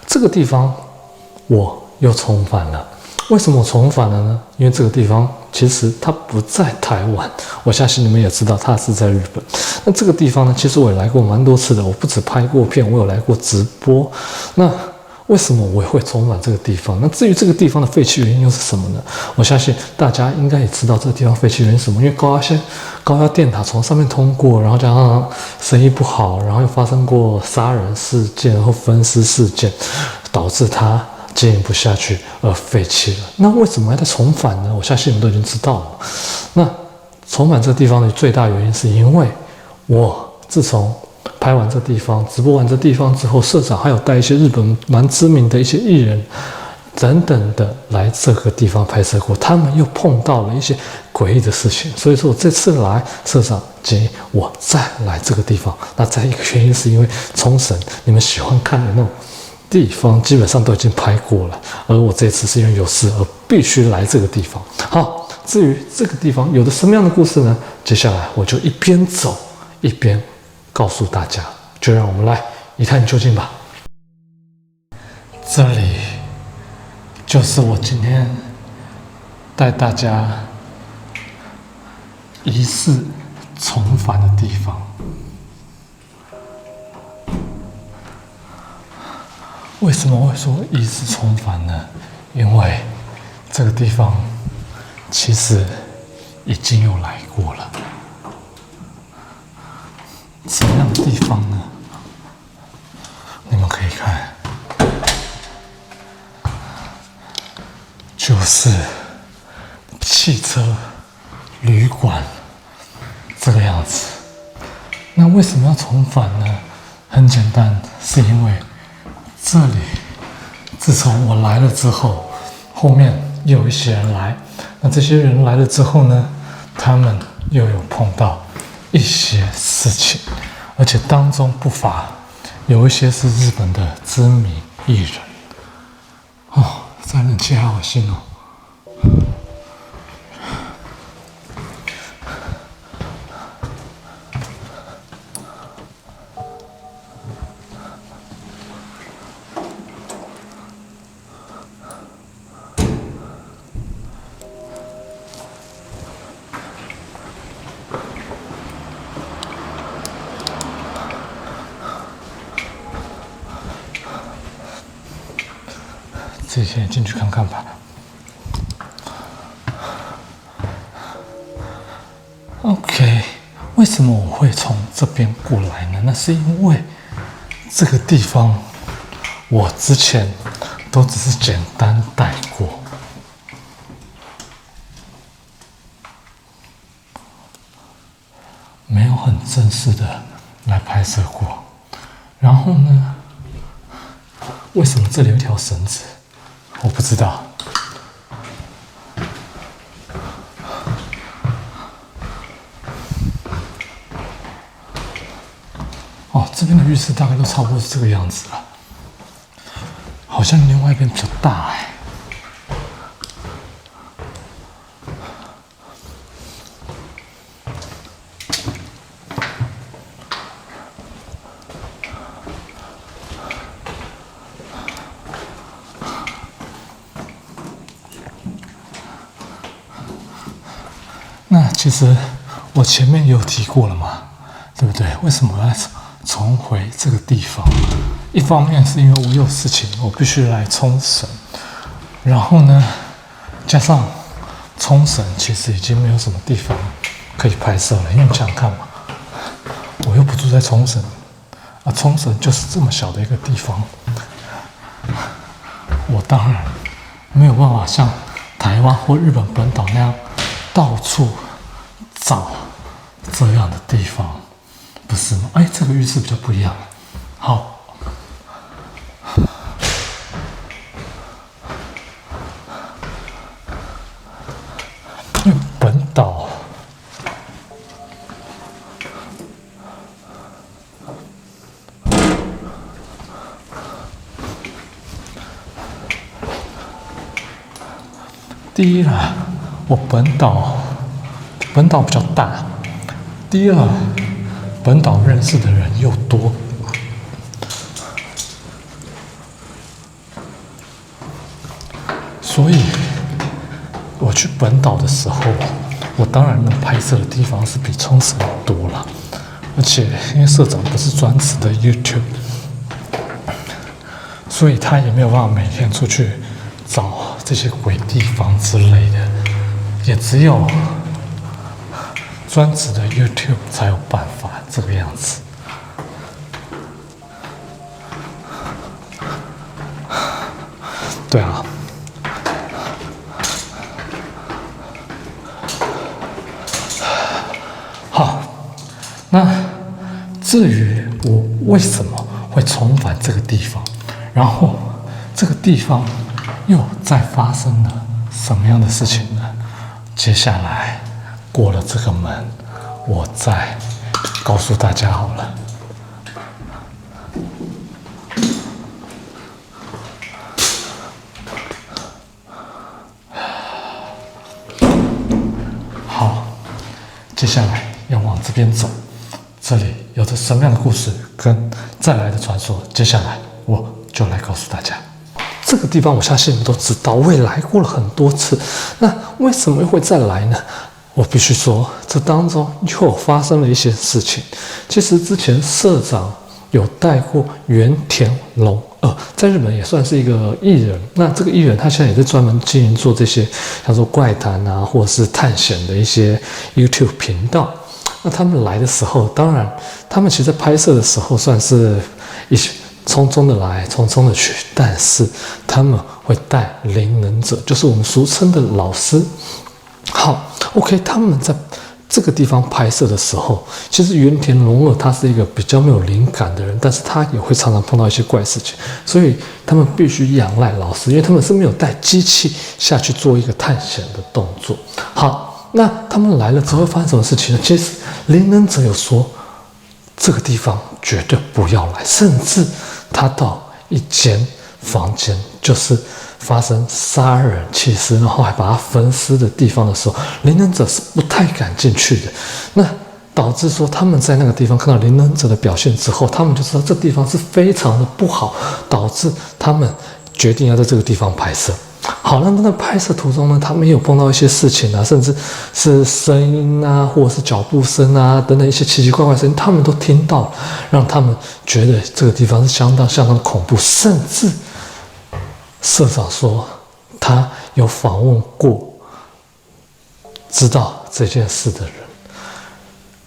这个地方我又重返了。为什么我重返了呢？因为这个地方其实它不在台湾，我相信你们也知道它是在日本。那这个地方呢，其实我也来过蛮多次的，我不止拍过片，我有来过直播。那为什么我会重返这个地方？那至于这个地方的废弃原因又是什么呢？我相信大家应该也知道这个地方废弃原因是什么，因为高压电塔从上面通过，然后加上生意不好，然后又发生过杀人事件或分尸事件，导致它经营不下去而废弃了。那为什么要再重返呢？我相信你们都已经知道了。那重返这个地方的最大原因是因为我自从拍完这地方，直播完这地方之后，社长还有带一些日本蛮知名的一些艺人等等的来这个地方拍摄过，他们又碰到了一些诡异的事情，所以说我这次来，社长建议我再来这个地方。那再一个原因是因为冲绳你们喜欢看的那种地方基本上都已经拍过了，而我这次是因为有事而必须来这个地方。好，至于这个地方有的什么样的故事呢？接下来我就一边走一边告诉大家，就让我们来一探究竟吧。这里就是我今天带大家疑似重返的地方。为什么会说疑似重返呢？因为这个地方其实已经有来过了。什么样的地方呢？你们可以看，就是汽车旅馆这个样子。那为什么要重返呢？很简单，是因为这里自从我来了之后，后面又有一些人来。那这些人来了之后呢，他们又有碰到一些事情，而且当中不乏有一些是日本的知名艺人。哦，这冷气好恶心哦。自己先进去看看吧。OK， 为什么我会从这边过来呢？那是因为这个地方我之前都只是简单带过，没有很正式的来拍摄过。然后呢，为什么这里有一条绳子？我不知道。哦，这边的浴室大概都差不多是这个样子了，好像另外一边比较大哎。那其实我前面也有提过了嘛，对不对？为什么我要重回这个地方？一方面是因为我有事情，我必须来冲绳。然后呢，加上冲绳其实已经没有什么地方可以拍摄了，因为你想想看嘛，我又不住在冲绳，啊，冲绳就是这么小的一个地方，我当然没有办法像台湾或日本本岛那样到处找这样的地方，不是吗？哎，这个浴室比较不一样。好，因为本岛第一啦，我本岛比较大。第二，本岛认识的人又多。所以我去本岛的时候，我当然能拍摄的地方是比冲绳多了，而且因为社长不是专职的 YouTube， 所以他也没有办法每天出去找这些鬼地方之类的，也只有专职的 YouTube 才有办法这个样子。对啊，好，那至于我为什么会重返这个地方，然后这个地方又再发生了什么样的事情呢？接下来过了这个门，我再告诉大家好了。好，接下来要往这边走，这里有着什么样的故事跟再来的传说，接下来我就来告诉大家。这个地方我相信你们都知道，我也来过了很多次，那为什么会再来呢？我必须说，这当中又发生了一些事情。其实之前社长有带过原田龙二，在日本也算是一个艺人。那这个艺人他现在也是专门经营做这些像说怪谈啊，或者是探险的一些 YouTube 频道。那他们来的时候，当然他们其实在拍摄的时候算是匆匆的来，匆匆的去，但是他们会带灵能者，就是我们俗称的老师。好 ，OK， 他们在这个地方拍摄的时候，其实原田龙二他是一个比较没有灵感的人，但是他也会常常碰到一些怪事情，所以他们必须仰赖老师，因为他们是没有带机器下去做一个探险的动作。好，那他们来了之后会发生什么事情呢？其实灵能者有说，这个地方绝对不要来，甚至他到一间房间，就是发生杀人弃尸，然后还把它分尸的地方的时候，灵能者是不太敢进去的。那导致说他们在那个地方看到灵能者的表现之后，他们就知道这地方是非常的不好，导致他们决定要在这个地方拍摄。好，那在拍摄途中呢，他们也有碰到一些事情啊，甚至是声音啊，或者是脚步声啊等等一些奇奇怪怪的声音，他们都听到了，让他们觉得这个地方是相当的恐怖。甚至社长说，他有访问过知道这件事的人。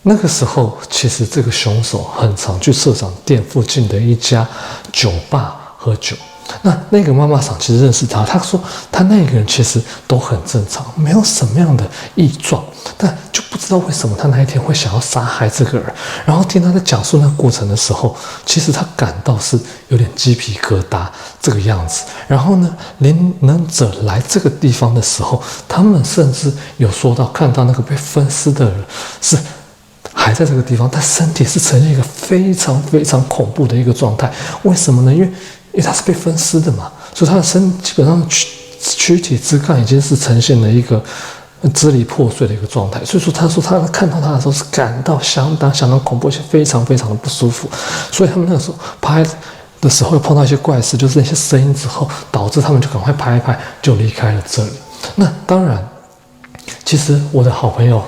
那个时候，其实这个凶手很常去社长店附近的一家酒吧喝酒。那个妈妈桑其实认识他，他说他那个人其实都很正常，没有什么样的异状，但就不知道为什么他那一天会想要杀害这个人。然后听他在讲述那个过程的时候，其实他感到是有点鸡皮疙瘩这个样子。然后呢，灵能者来这个地方的时候，他们甚至有说到看到那个被分尸的人是还在这个地方，但身体是呈现一个非常非常恐怖的一个状态。为什么呢？因为他是被分尸的嘛，所以他的基本上躯体枝干已经是呈现了一个支离破碎的一个状态。所以说，他说他看到他的时候是感到相当恐怖，而且非常非常的不舒服。所以他们那个时候拍的时候碰到一些怪事，就是那些声音之后，导致他们就赶快拍一拍就离开了这里。那当然，其实我的好朋友。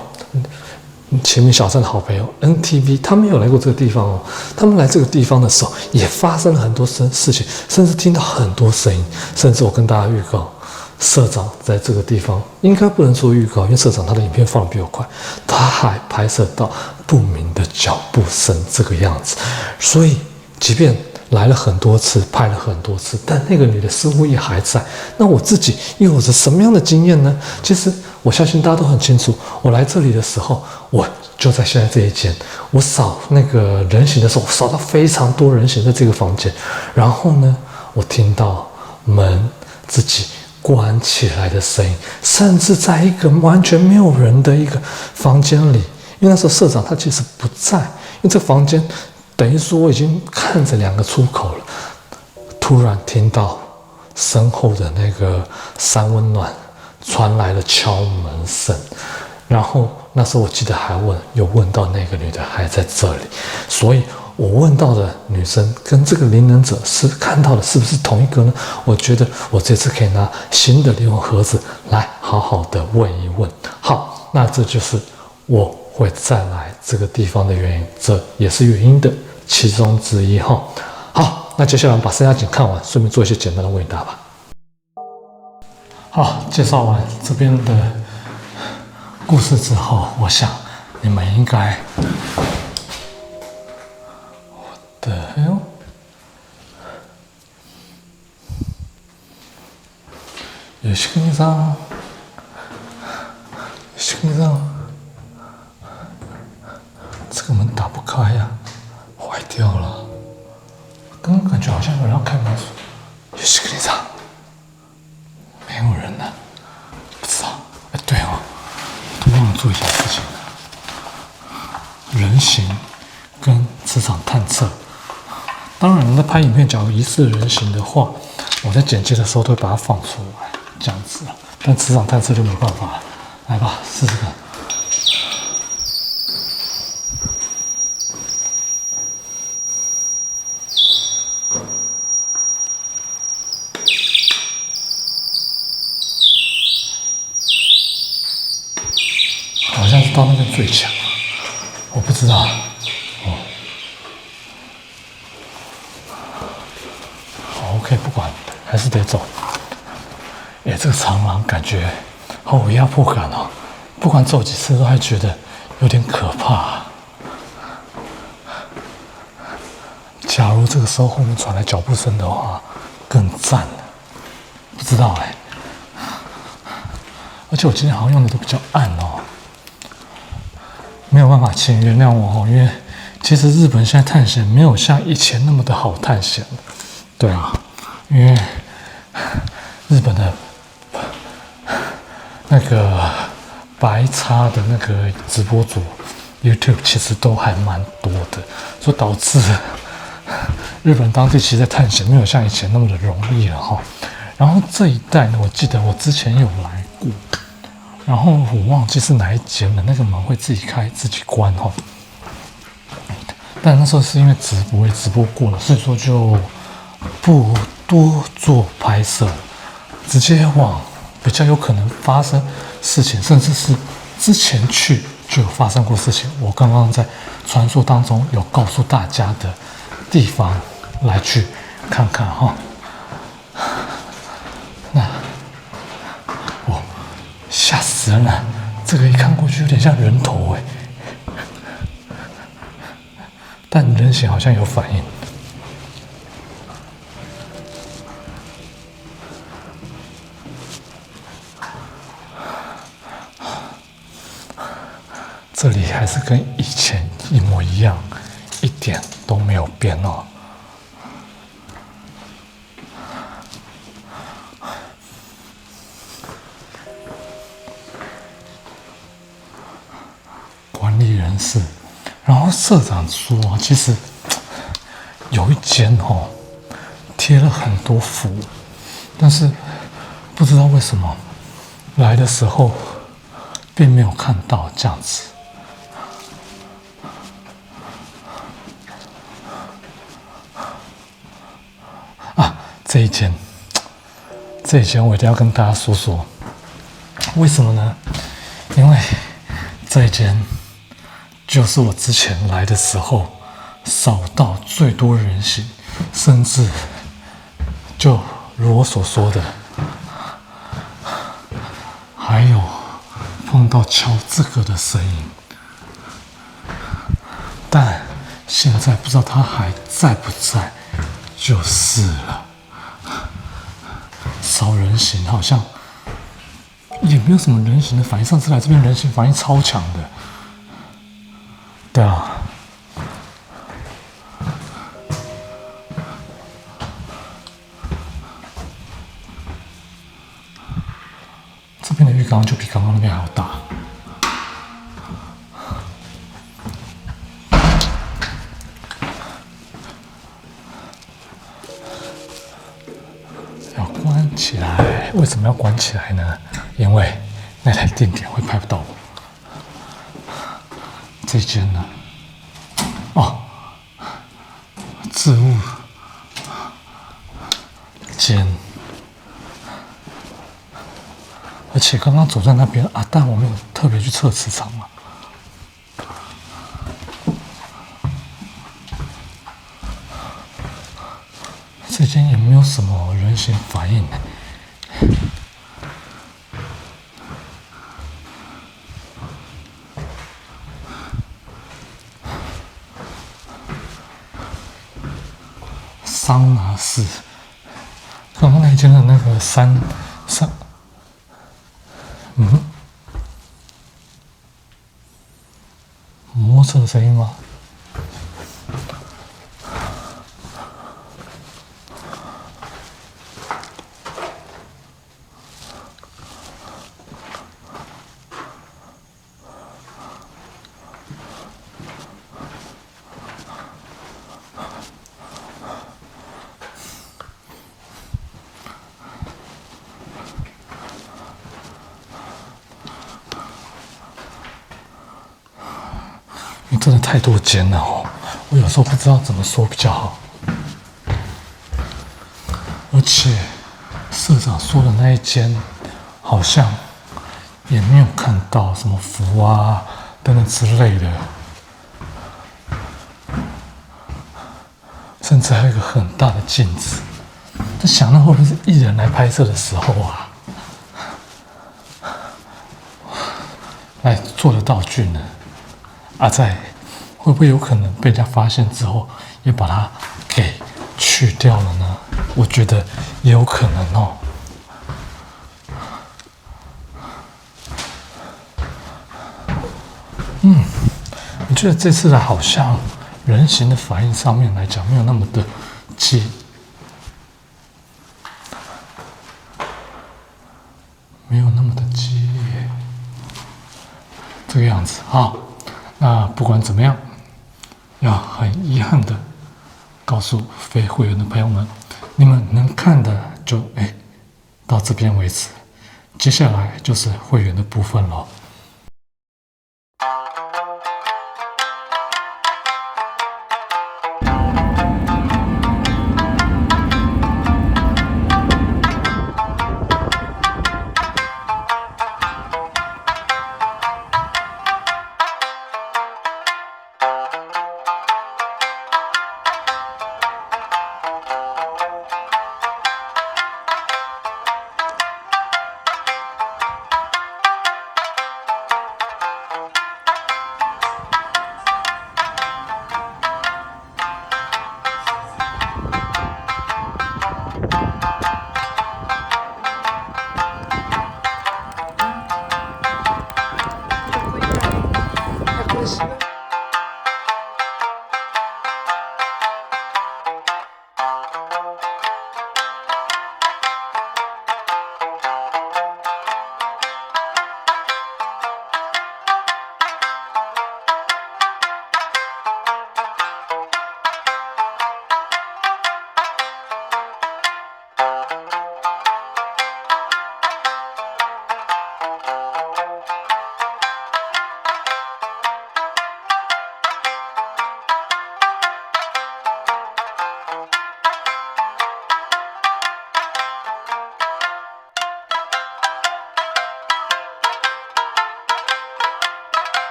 前面小站的好朋友 NTV， 他们有来过这个地方哦。他们来这个地方的时候，也发生了很多事情，甚至听到很多声音。甚至我跟大家预告，社长在这个地方应该不能说预告，因为社长他的影片放得比我快，他还拍摄到不明的脚步声这个样子。所以，即便来了很多次，拍了很多次，但那个女的似乎也还在。那我自己又有着什么样的经验呢？其实我相信大家都很清楚，我来这里的时候，我就在现在这一间。我扫那个人形的时候，我扫到非常多人形在这个房间。然后呢，我听到门自己关起来的声音，甚至在一个完全没有人的一个房间里。因为那时候社长他其实不在，因为这房间等于说我已经看着2个出口了。突然听到身后的那个三温暖传来了敲门声，然后那时候我记得有问到那个女的还在这里，所以我问到的女生跟这个灵能者是看到的是不是同一个呢？我觉得我这次可以拿新的灵魂盒子来好好的问一问。好，那这就是我会再来这个地方的原因，这也是原因的其中之一哈。好，那接下来我们把剩下景看完，顺便做一些简单的问答吧。好，介绍完这边的故事之后，我想你们应该，我的哟，有些地方，这个门打不开呀，坏掉了。刚刚感觉好像有人要开门，有些地方没有人呢，不知道。哎，对哦，都忘了做一件事情。人形跟磁场探测，当然，你在拍影片，假如疑似人形的话，我在剪接的时候都会把它放出来，这样子。但磁场探测就没办法了，来吧，试试看。好像是到那边最强，我不知道。OK， 不管，还是得走。哎，这个长廊感觉好有压迫感哦，不管走几次都还觉得有点可怕。假如这个时候后面传来脚步声的话，更赞了。不知道哎，而且我今天好像用的都比较暗哦，没有办法，请原谅我哦，因为其实日本现在探险没有像以前那么的好探险了。对啊，因为日本的那个白叉的那个直播主 YouTube 其实都还蛮多的，所以导致日本当地其实在探险没有像以前那么的容易了哈。然后这一带呢，我记得我之前有来过，然后我忘记是哪一间了，那个门会自己开自己关哈。但那时候是因为直播过了，所以说就不多做拍摄，直接往比较有可能发生事情，甚至是之前去就有发生过事情。我刚刚在传说当中有告诉大家的地方来去看看哈。那我吓死人了，这个一看过去有点像人头哎，但人形好像有反应。这里还是跟以前一模一样，一点都没有变哦。管理人士，然后社长说，其实有一间哦，贴了很多符，但是不知道为什么来的时候并没有看到这样子。这一间我一定要跟大家说说，为什么呢？因为这一间就是我之前来的时候扫到最多人形，甚至就如我所说的，还有碰到敲这个的声音，但现在不知道他还在不在，就是了。扫人形好像也没有什么人形的反应，上次来这边人形反应超强的。对啊，这边的浴缸就比刚刚那边还要大。要关起来，为什么要关起来呢？因为那台定点会拍不到我。这间呢？哦，置物间，而且刚刚走在那边啊，但我没有特别去测磁场嘛。这间也没有什么人形反应呢。桑拿室，刚刚那间的那个山，摩托车的声音吗？真的太多间了哦，我有时候不知道怎么说比较好。而且社长说的那一间，好像也没有看到什么符啊等等之类的，甚至还有一个很大的镜子。在想，那会不会是艺人来拍摄的时候啊，来做的道具呢？会不会有可能被人家发现之后，也把它给去掉了呢？我觉得也有可能哦。我觉得这次的好像人形的反应上面来讲，没有那么的没有那么的激烈，这个样子啊。那不管怎么样，要很遗憾的告诉非会员的朋友们，你们能看的就到这边为止，接下来就是会员的部分了。